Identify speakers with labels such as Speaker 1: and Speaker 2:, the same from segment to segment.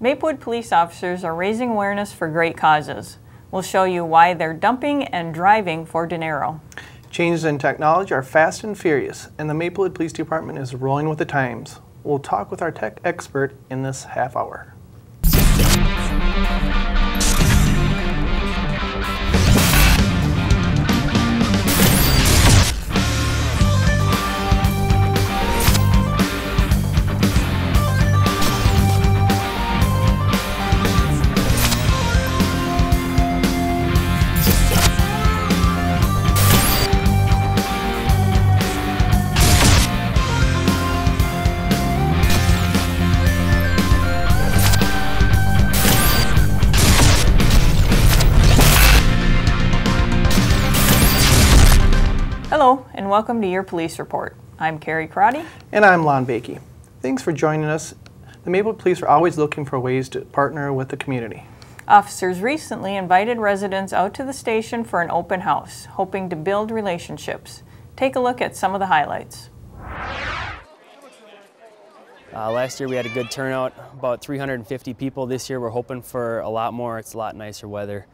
Speaker 1: Maplewood police officers are raising awareness for great causes. We'll show you why they're dumping and driving for dinero.
Speaker 2: Changes in technology are fast and furious, and the Maplewood Police Department is rolling with the times. We'll talk with our tech expert in this half hour.
Speaker 1: Hello, and welcome to your police report. I'm Kerry Ice.
Speaker 2: And I'm Lonn. Thanks for joining us. The Maplewood Police are always looking for ways to partner with the community.
Speaker 1: Officers recently invited residents out to the station for an open house, hoping to build relationships. Take a look at some of the highlights.
Speaker 3: Last year we had a good turnout, about 350 people. This year we're hoping for a lot more. It's a lot nicer weather.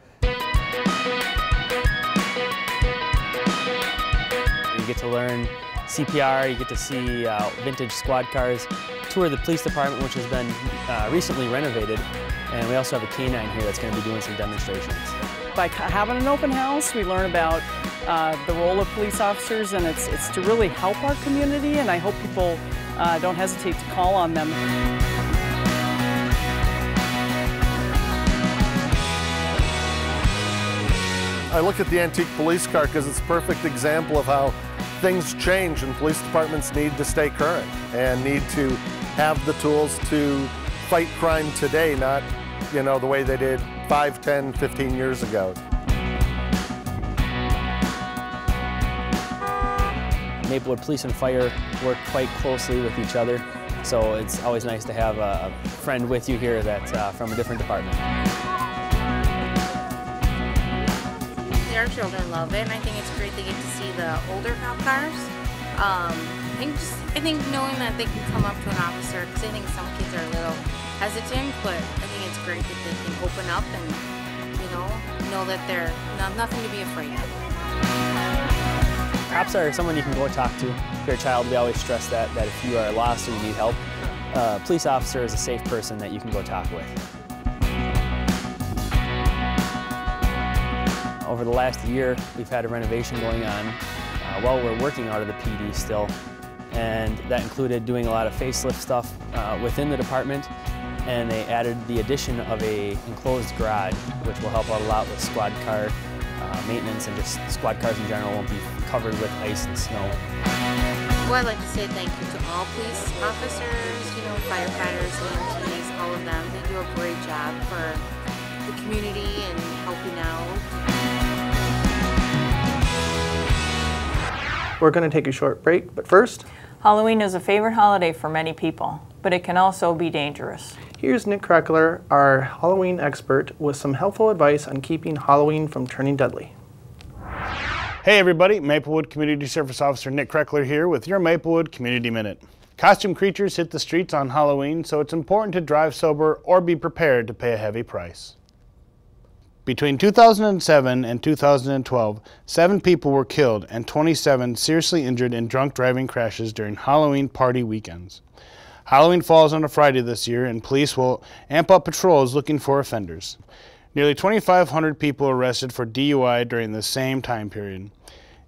Speaker 3: You get to learn CPR, you get to see vintage squad cars, tour the police department, which has been recently renovated, and we also have a canine here that's going to be doing some demonstrations.
Speaker 4: By having an open house, we learn about the role of police officers, and it's to really help our community, and I hope people don't hesitate to call on them.
Speaker 5: I look at the antique police car because it's a perfect example of how things change and police departments need to stay current and need to have the tools to fight crime today, not, the way they did 5, 10, 15 years ago.
Speaker 3: Maplewood Police and Fire work quite closely with each other, so it's always nice to have a friend with you here that's from a different department.
Speaker 6: Our children love it, and I think it's great they get to see the older cop cars. I think knowing that they can come up to an officer, because I think some kids are a little hesitant, but I think it's great that they can open up and, know that they're nothing to be afraid of.
Speaker 3: Cops are someone you can go talk to. If you're a child, we always stress that if you are lost or you need help, a police officer is a safe person that you can go talk with. Over the last year, we've had a renovation going on while we're working out of the PD still, and that included doing a lot of facelift stuff within the department, and they added the addition of a enclosed garage, which will help out a lot with squad car maintenance, and just squad cars in general won't be covered with ice and snow.
Speaker 6: Well, I'd like to say thank you to all police officers, firefighters, EMTs, all of them. They do a great job for the community and helping out.
Speaker 2: We're going to take a short break, but first,
Speaker 1: Halloween is a favorite holiday for many people, but it can also be dangerous.
Speaker 2: Here's Nick Kreger, our Halloween expert, with some helpful advice on keeping Halloween from turning deadly.
Speaker 7: Hey everybody, Maplewood Community Service Officer Nick Kreger here with your Maplewood Community Minute. Costume creatures hit the streets on Halloween, so it's important to drive sober or be prepared to pay a heavy price. Between 2007 and 2012, 7 people were killed and 27 seriously injured in drunk driving crashes during Halloween party weekends. Halloween falls on a Friday this year, and police will amp up patrols looking for offenders. Nearly 2,500 people arrested for DUI during the same time period.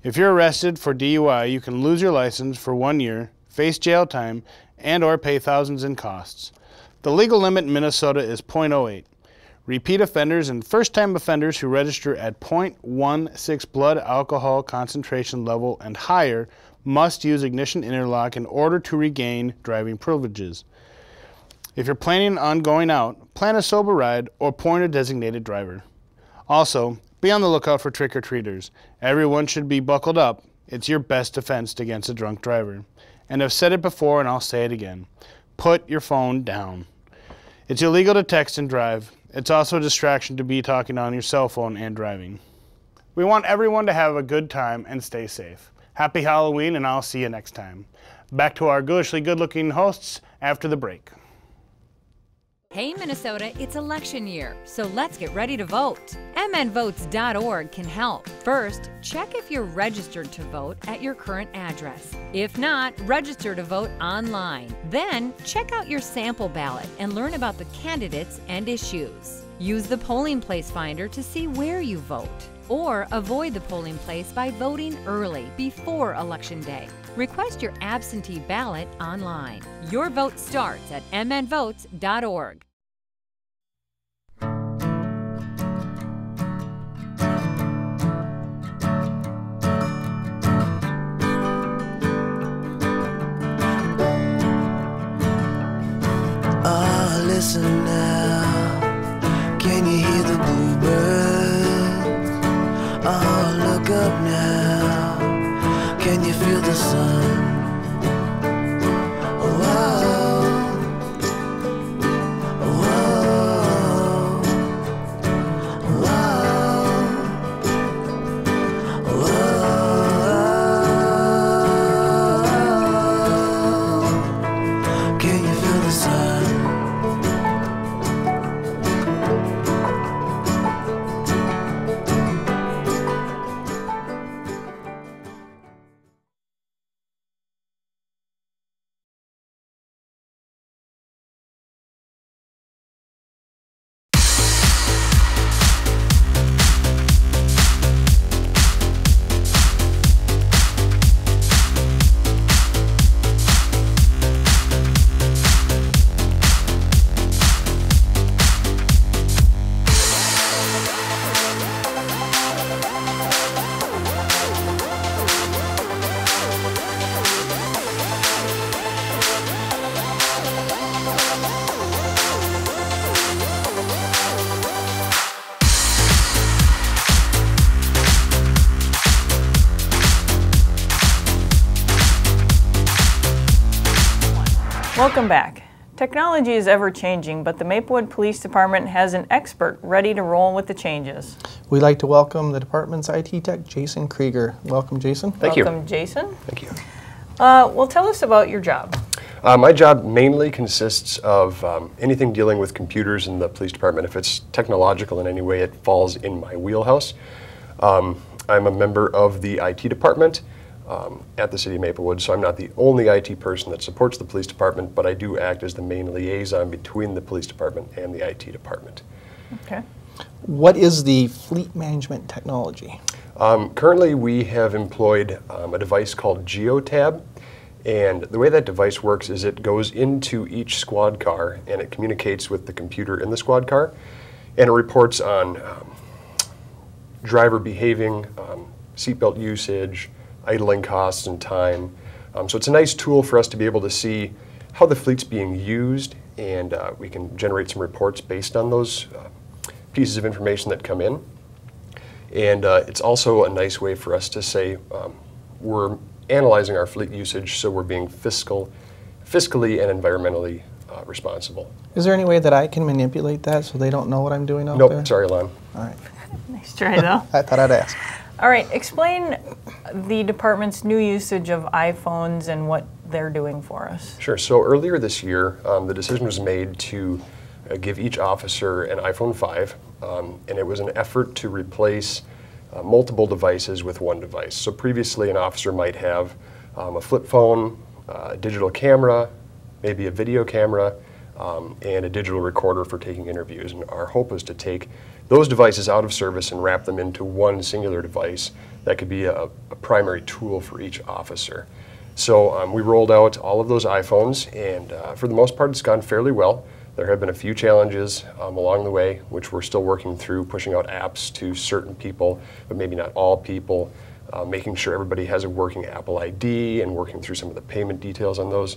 Speaker 7: If you're arrested for DUI, you can lose your license for 1 year, face jail time, and/or pay thousands in costs. The legal limit in Minnesota is .08. Repeat offenders and first-time offenders who register at .16 blood alcohol concentration level and higher must use ignition interlock in order to regain driving privileges. If you're planning on going out, plan a sober ride or point a designated driver. Also, be on the lookout for trick-or-treaters. Everyone should be buckled up. It's your best defense against a drunk driver. And I've said it before and I'll say it again. Put your phone down. It's illegal to text and drive. It's also a distraction to be talking on your cell phone and driving. We want everyone to have a good time and stay safe. Happy Halloween, and I'll see you next time. Back to our ghoulishly good-looking hosts after the break.
Speaker 8: Hey Minnesota, it's election year, so let's get ready to vote. mnvotes.org can help. First, check if you're registered to vote at your current address. If not, register to vote online. Then, check out your sample ballot and learn about the candidates and issues. Use the polling place finder to see where you vote. Or avoid the polling place by voting early, before Election Day. Request your absentee ballot online. Your vote starts at mnvotes.org.
Speaker 9: Oh, listen now, can you hear the bluebirds? Oh, look up now, can you feel the sun?
Speaker 1: Welcome back. Technology is ever changing, but the Maplewood Police Department has an expert ready to roll with the changes.
Speaker 2: We'd like to welcome the department's IT tech, Jason Kreger. Welcome, Jason.
Speaker 10: Thank you.
Speaker 1: Welcome, Jason.
Speaker 10: Thank you.
Speaker 1: Well, tell us about your job.
Speaker 10: My job mainly consists of anything dealing with computers in the police department. If it's technological in any way, it falls in my wheelhouse. I'm a member of the IT department at the City of Maplewood, so I'm not the only IT person that supports the police department, but I do act as the main liaison between the police department and the IT department.
Speaker 1: Okay.
Speaker 2: What is the fleet management technology?
Speaker 10: Currently, we have employed a device called GeoTab, and the way that device works is it goes into each squad car and it communicates with the computer in the squad car, and it reports on driver behaving, seatbelt usage, idling costs and time. So it's a nice tool for us to be able to see how the fleet's being used, and we can generate some reports based on those pieces of information that come in. And it's also a nice way for us to say we're analyzing our fleet usage, so we're being fiscally and environmentally responsible.
Speaker 2: Is there any way that I can manipulate that so they don't know what I'm doing out there?
Speaker 10: Nope, sorry, Lonn.
Speaker 2: All right.
Speaker 1: Nice try, though.
Speaker 2: I thought I'd ask.
Speaker 1: All right, explain the department's new usage of iPhones and what they're doing for us.
Speaker 10: Sure. So earlier this year, the decision was made to give each officer an iPhone 5, and it was an effort to replace multiple devices with one device. So previously, an officer might have a flip phone, a digital camera, maybe a video camera, and a digital recorder for taking interviews. And our hope was to take those devices out of service and wrap them into one singular device that could be a primary tool for each officer. So we rolled out all of those iPhones, and for the most part, it's gone fairly well. There have been a few challenges along the way, which we're still working through, pushing out apps to certain people, but maybe not all people, making sure everybody has a working Apple ID and working through some of the payment details on those.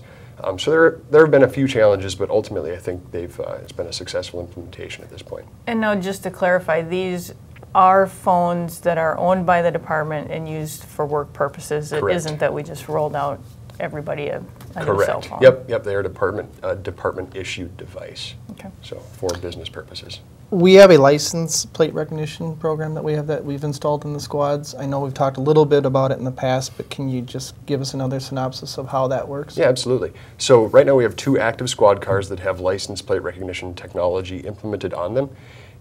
Speaker 10: So there have been a few challenges, but ultimately I think it's been a successful implementation at this point.
Speaker 1: And now just to clarify, these are phones that are owned by the department and used for work purposes. It
Speaker 10: Correct.
Speaker 1: isn't that we just rolled out everybody a new cell phone.
Speaker 10: Yep, they are department issued device.
Speaker 1: Okay.
Speaker 10: So for business purposes.
Speaker 2: We have a license plate recognition program that we've installed in the squads. I know we've talked a little bit about it in the past, but can you just give us another synopsis of how that works?
Speaker 10: Yeah, absolutely. So right now we have 2 active squad cars that have license plate recognition technology implemented on them.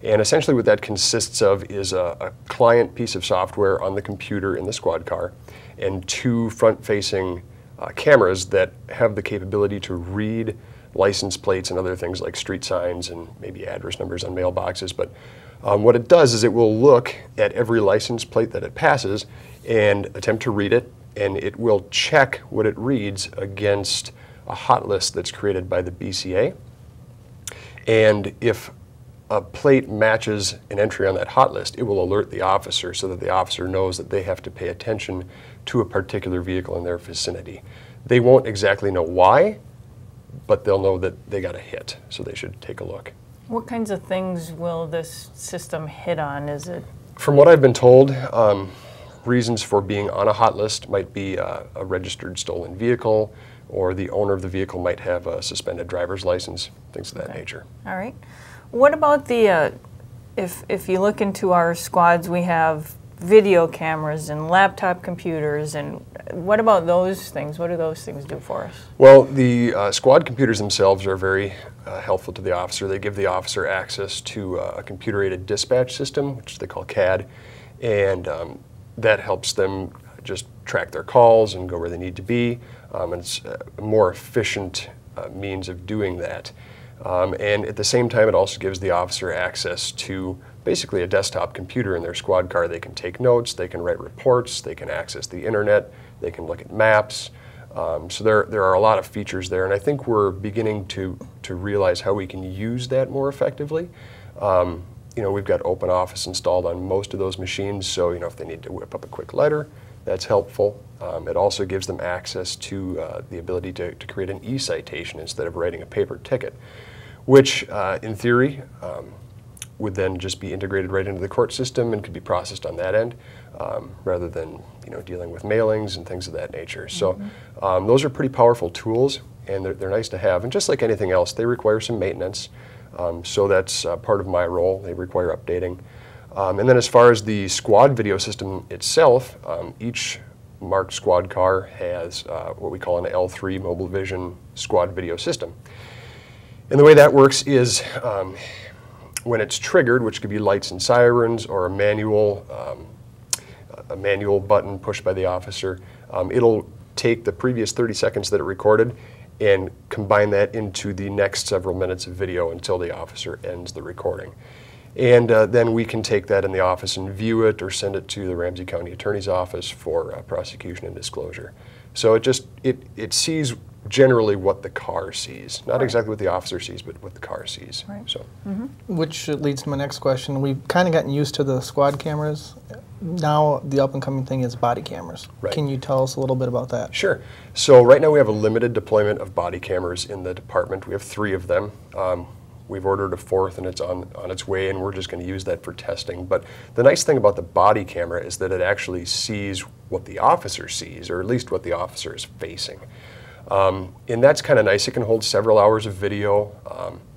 Speaker 10: And essentially what that consists of is a client piece of software on the computer in the squad car and 2 front-facing cameras that have the capability to read license plates and other things like street signs and maybe address numbers on mailboxes. But what it does is it will look at every license plate that it passes and attempt to read it, and it will check what it reads against a hot list that's created by the BCA. And if a plate matches an entry on that hot list, it will alert the officer so that the officer knows that they have to pay attention to a particular vehicle in their vicinity. They won't exactly know why, but they'll know that they got a hit, so they should take a look.
Speaker 1: What kinds of things will this system hit on? Is it?
Speaker 10: From what I've been told, reasons for being on a hot list might be a registered stolen vehicle, or the owner of the vehicle might have a suspended driver's license, things of that nature.
Speaker 1: All right. What about the, if you look into our squads, we have video cameras and laptop computers, and what about those things? What do those things do for us?
Speaker 10: Well, the squad computers themselves are very helpful to the officer. They give the officer access to a computer-aided dispatch system, which they call CAD, and that helps them just track their calls and go where they need to be. And it's a more efficient means of doing that. And at the same time, it also gives the officer access to basically a desktop computer in their squad car. They can take notes, they can write reports, they can access the internet, they can look at maps. So there are a lot of features there, and I think we're beginning to realize how we can use that more effectively. You know, we've got Open Office installed on most of those machines, so you know, if they need to whip up a quick letter, that's helpful. It also gives them access to the ability to create an e-citation instead of writing a paper ticket, which in theory would then just be integrated right into the court system and could be processed on that end, rather than dealing with mailings and things of that nature. So those are pretty powerful tools, and they're nice to have. And just like anything else, they require some maintenance. So that's part of my role. They require updating. And then as far as the squad video system itself, each marked squad car has what we call an L3 mobile vision squad video system. And the way that works is when it's triggered, which could be lights and sirens or a manual button pushed by the officer, it'll take the previous 30 seconds that it recorded and combine that into the next several minutes of video until the officer ends the recording. And then we can take that in the office and view it or send it to the Ramsey County Attorney's Office for prosecution and disclosure. So it sees generally what the car sees. Not exactly what the officer sees, but what the car sees.
Speaker 1: Right.
Speaker 10: So.
Speaker 2: Which leads to my next question. We've kind of gotten used to the squad cameras. Now the up-and-coming thing is body cameras.
Speaker 10: Right.
Speaker 2: Can you tell us a little bit about that?
Speaker 10: Sure. So right now we have a limited deployment of body cameras in the department. We have 3 of them. We've ordered a 4th, and it's on its way, and we're just going to use that for testing. But the nice thing about the body camera is that it actually sees what the officer sees, or at least what the officer is facing. And that's kind of nice. It can hold several hours of video.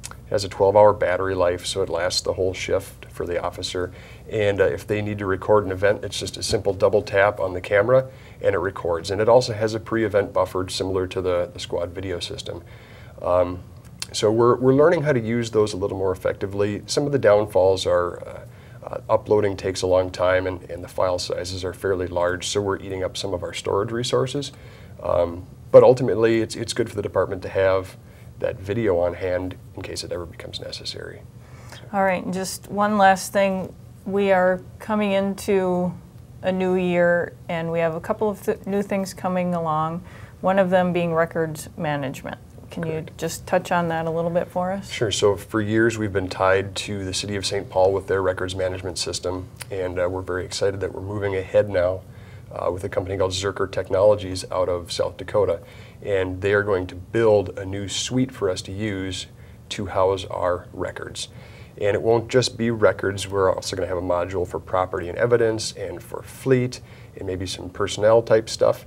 Speaker 10: It has a 12-hour battery life, so it lasts the whole shift for the officer. And if they need to record an event, it's just a simple double tap on the camera, and it records. And it also has a pre-event buffer similar to the squad video system. So we're learning how to use those a little more effectively. Some of the downfalls are uploading takes a long time, and the file sizes are fairly large, so we're eating up some of our storage resources. But ultimately, it's good for the department to have that video on hand in case it ever becomes necessary.
Speaker 1: All right, and just one last thing. We are coming into a new year, and we have a couple of new things coming along, one of them being records management. Can you just touch on that a little bit for us?
Speaker 10: Sure. So for years we've been tied to the City of St. Paul with their records management system, and we're very excited that we're moving ahead now with a company called Zerker Technologies out of South Dakota, and they are going to build a new suite for us to use to house our records. And it won't just be records. We're also going to have a module for property and evidence and for fleet and maybe some personnel type stuff.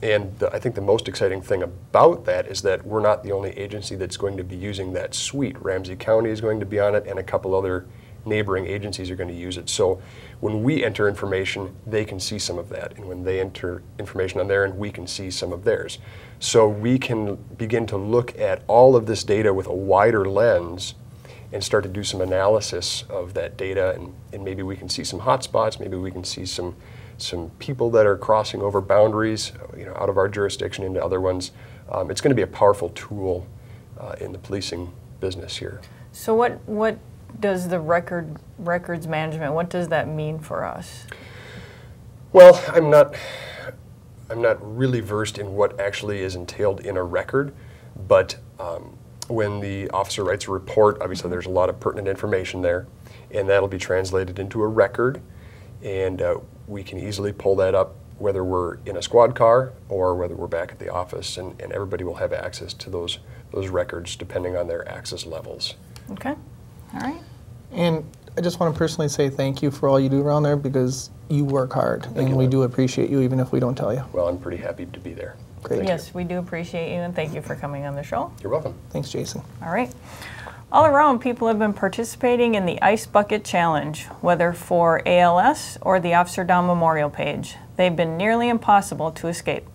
Speaker 10: And I think the most exciting thing about that is that we're not the only agency that's going to be using that suite. Ramsey County is going to be on it, and a couple other neighboring agencies are going to use it. So when we enter information, they can see some of that. And when they enter information on their end, we can see some of theirs. So we can begin to look at all of this data with a wider lens and start to do some analysis of that data, and maybe we can see some hot spots, maybe we can see some people that are crossing over boundaries, out of our jurisdiction into other ones. It's going to be a powerful tool in the policing business here.
Speaker 1: So what does the records management, what does that mean for us?
Speaker 10: Well, I'm not really versed in what actually is entailed in a record, but when the officer writes a report, obviously there's a lot of pertinent information there, and that'll be translated into a record, and we can easily pull that up whether we're in a squad car or whether we're back at the office, and everybody will have access to those records depending on their access levels.
Speaker 1: Okay, all right.
Speaker 2: And I just want to personally say thank you for all you do around there, because you work hard, and we do appreciate you even if we don't tell you.
Speaker 10: Well, I'm pretty happy to be there.
Speaker 2: Great.
Speaker 1: Yes, we do appreciate you, and thank you for coming on the show.
Speaker 10: You're welcome.
Speaker 2: Thanks, Jason.
Speaker 1: All right. All around, people have been participating in the Ice Bucket Challenge, whether for ALS or the Officer Down Memorial page. They've been nearly impossible to escape.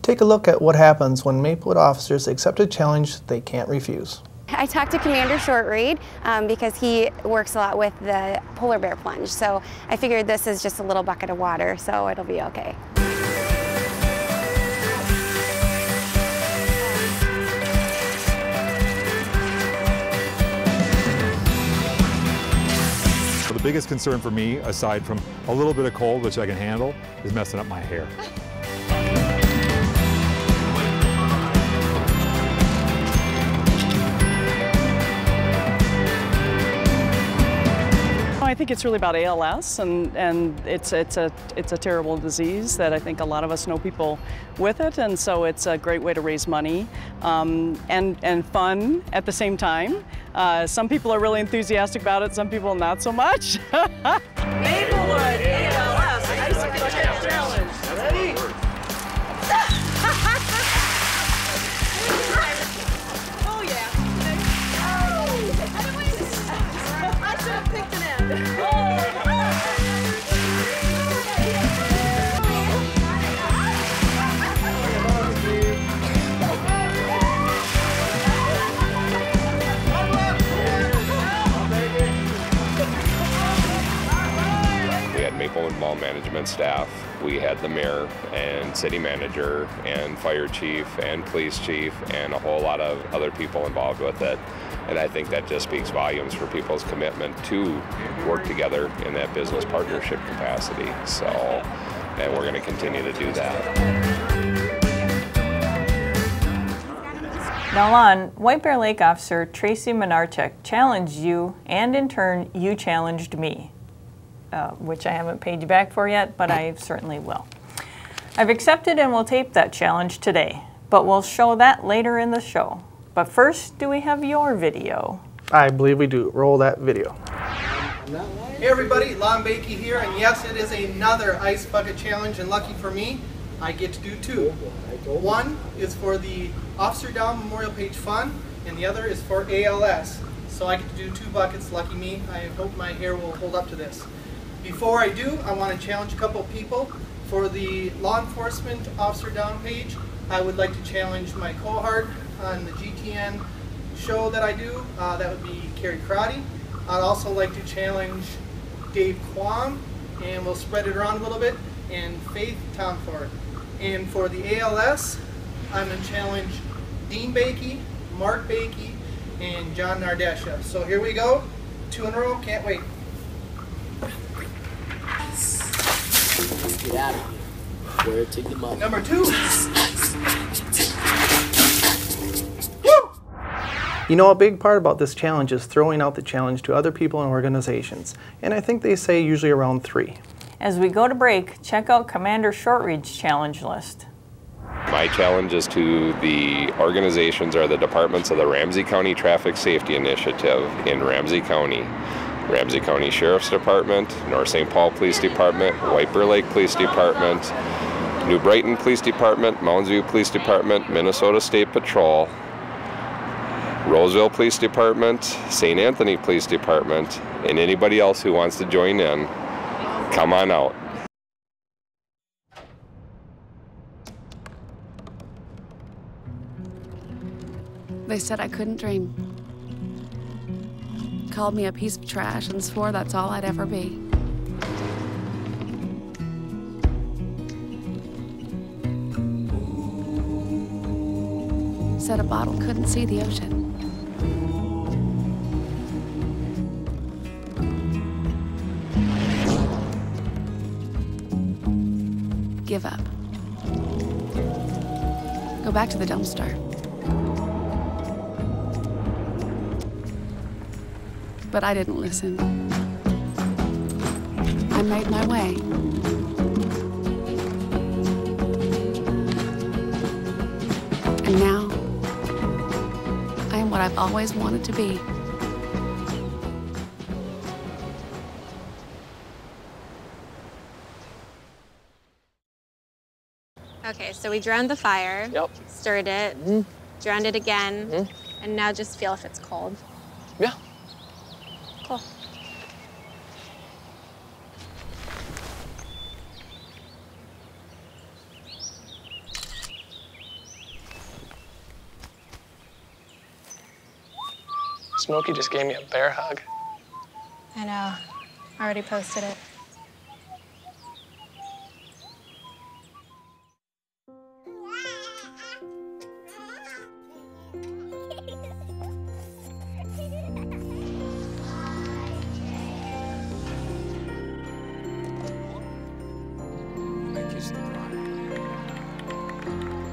Speaker 2: Take a look at what happens when Maplewood officers accept a challenge they can't refuse.
Speaker 11: I talked to Commander Shortreed because he works a lot with the polar bear plunge, so I figured this is just a little bucket of water, so it'll be okay.
Speaker 12: The biggest concern for me, aside from a little bit of cold, which I can handle, is messing up my hair.
Speaker 4: I think it's really about ALS, and it's a terrible disease that I think a lot of us know people with it, and so it's a great way to raise money and fun at the same time. Some people are really enthusiastic about it, some people not so much. Maplewood ALS Ice Bucket Challenge. Ready? Oh yeah. I should have picked an end.
Speaker 13: Maplewood Mall management staff. We had the mayor and city manager and fire chief and police chief and a whole lot of other people involved with it. And I think that just speaks volumes for people's commitment to work together in that business partnership capacity. So, and we're going to continue to do that.
Speaker 1: Now, Lonn, White Bear Lake Officer Tracy Menarchek challenged you, and in turn, you challenged me. Which I haven't paid you back for yet, but I certainly will. I've accepted and will tape that challenge today, but we'll show that later in the show. But first, do we have your video?
Speaker 2: I believe we do. Roll that video.
Speaker 14: Hey everybody, Lonn Bakey here, and yes, it is another Ice Bucket Challenge, and lucky for me, I get to do two. One is for the Officer Down Memorial Page Fun, and the other is for ALS. So I get to do two buckets, lucky me. I hope my hair will hold up to this. Before I do, I want to challenge a couple of people. For the law enforcement officer down page, I would like to challenge my cohort on the GTN show that I do. That would be Kerry Ice. I'd also like to challenge Dave Quam, and we'll spread it around a little bit, and Faith Tomford. And for the ALS, I'm going to challenge Dean Bakey, Mark Bakey, and John Nardesha. So here we go. 2 in a row, can't wait.
Speaker 15: Let's get out of here. Where to the money?
Speaker 14: Number 2.
Speaker 2: You know, a big part about this challenge is throwing out the challenge to other people and organizations, and I think they say usually around 3.
Speaker 1: As we go to break, check out Commander Shortreed's challenge list.
Speaker 13: My challenge is to the organizations or the departments of the Ramsey County Traffic Safety Initiative in Ramsey County. Ramsey County Sheriff's Department, North St. Paul Police Department, White Bear Lake Police Department, New Brighton Police Department, Mounds View Police Department, Minnesota State Patrol, Roseville Police Department, St. Anthony Police Department, and anybody else who wants to join in, come on out.
Speaker 16: They said I couldn't dream. Called me a piece of trash and swore that's all I'd ever be. Said a bottle couldn't see the ocean. Give up. Go back to the dumpster. But I didn't listen. I made my way. And now, I am what I've always wanted to be.
Speaker 17: Okay, so we drowned the fire, stirred it, drowned it again, and now just feel if it's cold.
Speaker 15: Yeah.
Speaker 17: Cool.
Speaker 15: Smokey just gave me a bear hug.
Speaker 17: I know. I already posted it.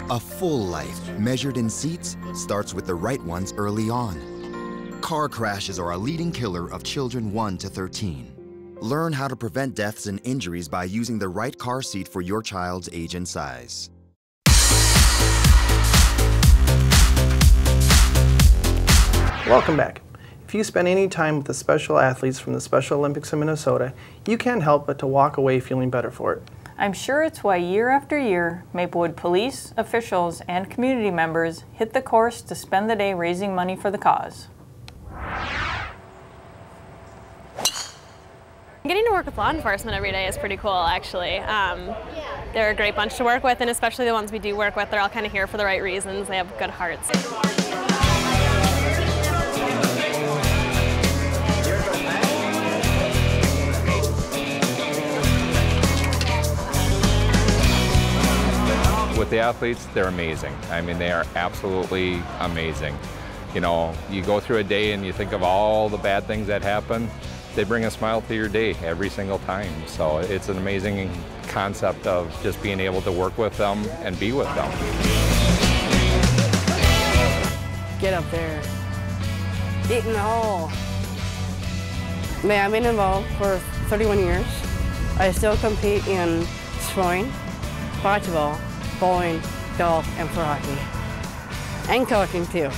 Speaker 18: A full life, measured in seats, starts with the right ones early on. Car crashes are a leading killer of children 1 to 13. Learn how to prevent deaths and injuries by using the right car seat for your child's age and size.
Speaker 2: Welcome back. If you spend any time with the special athletes from the Special Olympics of Minnesota, you can't help but to walk away feeling better for it.
Speaker 1: I'm sure it's why year after year, Maplewood police, officials, and community members hit the course to spend the day raising money for the cause.
Speaker 19: Getting to work with law enforcement every day is pretty cool, actually. They're a great bunch to work with, and especially the ones we do work with, they're all kind of here for the right reasons. They have good hearts.
Speaker 20: With the athletes, they're amazing. I mean, they are absolutely amazing. You know, you go through a day and you think of all the bad things that happen, they bring a smile to your day every single time. So it's an amazing concept of just being able to work with them and be with them.
Speaker 21: Get up there. Get in the hole. Man, I've been involved for 31 years. I still compete in throwing, bocce, bowling, golf, and for hockey. And coaching too.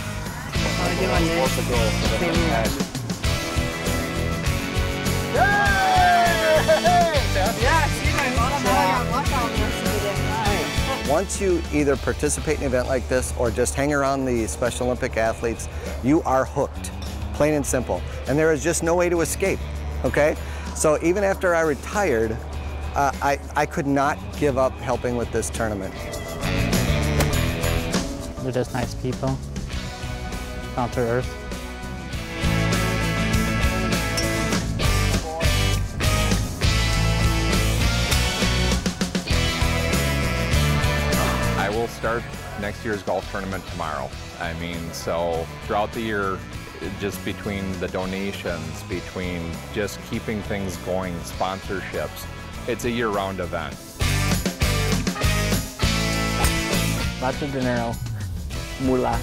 Speaker 21: I do on this.
Speaker 22: Once you either participate in an event like this or just hang around the Special Olympic athletes, you are hooked, plain and simple. And there is just no way to escape, okay? So even after I retired, I could not give up helping with this tournament.
Speaker 23: They're just nice people, down to earth.
Speaker 20: I will start next year's golf tournament tomorrow. I mean, so throughout the year, just between the donations, between just keeping things going, sponsorships, it's a year-round event.
Speaker 23: Lots of dinero, moolah.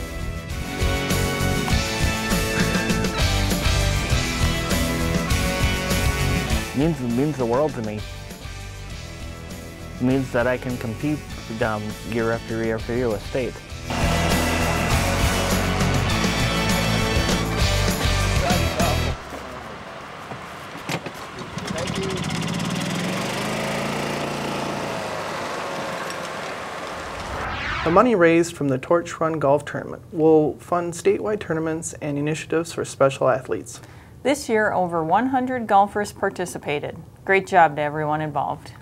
Speaker 23: Means the world to me. It means that I can compete year after year after year with state.
Speaker 2: The money raised from the Torch Run Golf Tournament will fund statewide tournaments and initiatives for special athletes.
Speaker 1: This year, over 100 golfers participated. Great job to everyone involved.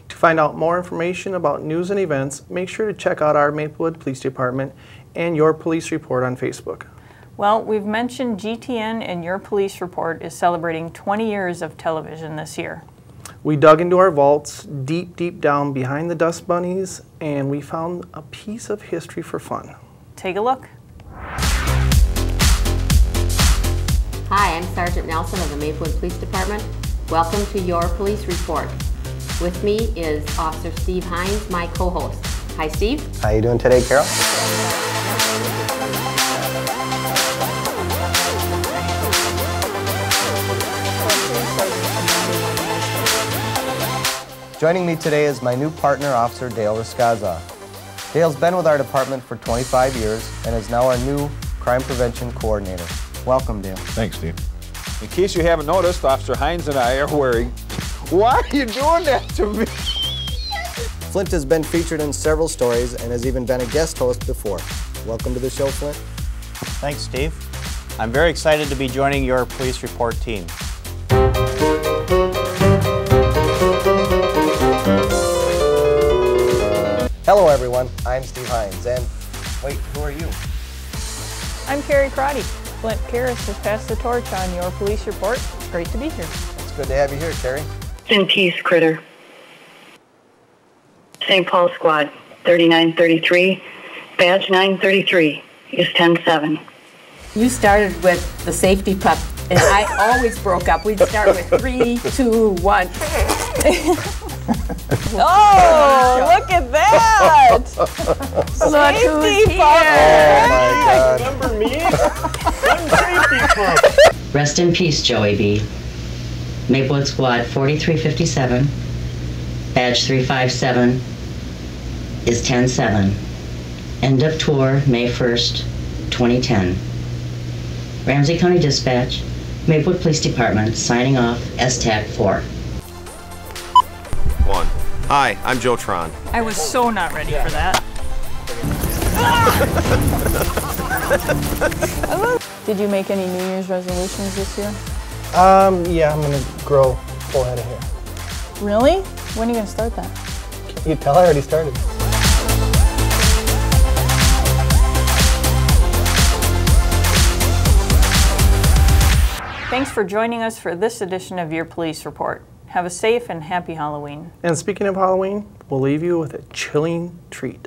Speaker 2: To find out more information about news and events, make sure to check out our Maplewood Police Department and Your Police Report on Facebook.
Speaker 1: Well, we've mentioned GTN, and Your Police Report is celebrating 20 years of television this year.
Speaker 2: We dug into our vaults deep, deep down behind the dust bunnies, and we found a piece of history for fun.
Speaker 1: Take a look.
Speaker 3: Hi, I'm Sergeant Nelson of the Maplewood Police Department. Welcome to Your Police Report. With me is Officer Steve Hines, my co-host. Hi, Steve.
Speaker 22: How you doing today, Carol? Joining me today is my new partner, Officer Dale Riscaza. Dale's been with our department for 25 years and is now our new Crime Prevention Coordinator. Welcome, Dale.
Speaker 5: Thanks, Steve. In case you haven't noticed, Officer Hines and I are wearing... Why are you doing that to me?
Speaker 22: Flint has been featured in several stories and has even been a guest host before. Welcome to the show, Flint.
Speaker 6: Thanks, Steve. I'm very excited to be joining your police report team.
Speaker 22: Hello, everyone. I'm Steve Hines, and wait, who are you?
Speaker 1: I'm Kerry Ice. Flint Karras has passed the torch on Your Police Report. It's great to be here.
Speaker 22: It's good to have you here, Kerry.
Speaker 24: In peace, Critter. St. Paul Squad, 3933, badge 933 is 107.
Speaker 3: You started with the safety pup, and I always broke up. We'd start with 3, 2, 1.
Speaker 4: Oh, look at that!
Speaker 3: Look
Speaker 4: Safety
Speaker 3: who's
Speaker 4: pup!
Speaker 3: here.
Speaker 4: Remember me? I'm safety pup.
Speaker 25: Rest in peace, Joey B. Maplewood Squad 4357, badge 357 is 107. End of tour, May 1st, 2010. Ramsey County Dispatch, Maplewood Police Department, signing off, STAC 4.
Speaker 26: 1. Hi, I'm Joe Tron.
Speaker 1: I was so not ready for that. Did you make any New Year's resolutions this year?
Speaker 2: Yeah, I'm gonna grow a full head of hair.
Speaker 1: Really? When are you gonna start that?
Speaker 2: You tell I already started.
Speaker 1: Thanks for joining us for this edition of Your Police Report. Have a safe and happy Halloween.
Speaker 2: And speaking of Halloween, we'll leave you with a chilling treat.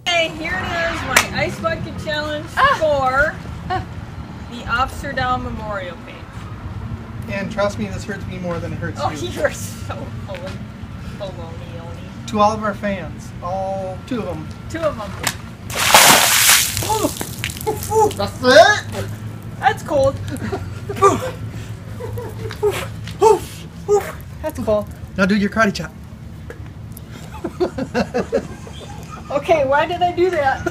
Speaker 1: Hey, here it is, my Ice Bucket Challenge for the Officer Down Memorial page.
Speaker 14: And trust me, this hurts me more than it hurts you.
Speaker 1: You're so baloney.
Speaker 14: To all of our fans, all 2 of them.
Speaker 1: 2 of them.
Speaker 14: That's it?
Speaker 1: That's cold. That's cold.
Speaker 14: Now do your karate chop.
Speaker 1: Okay, why did I do that?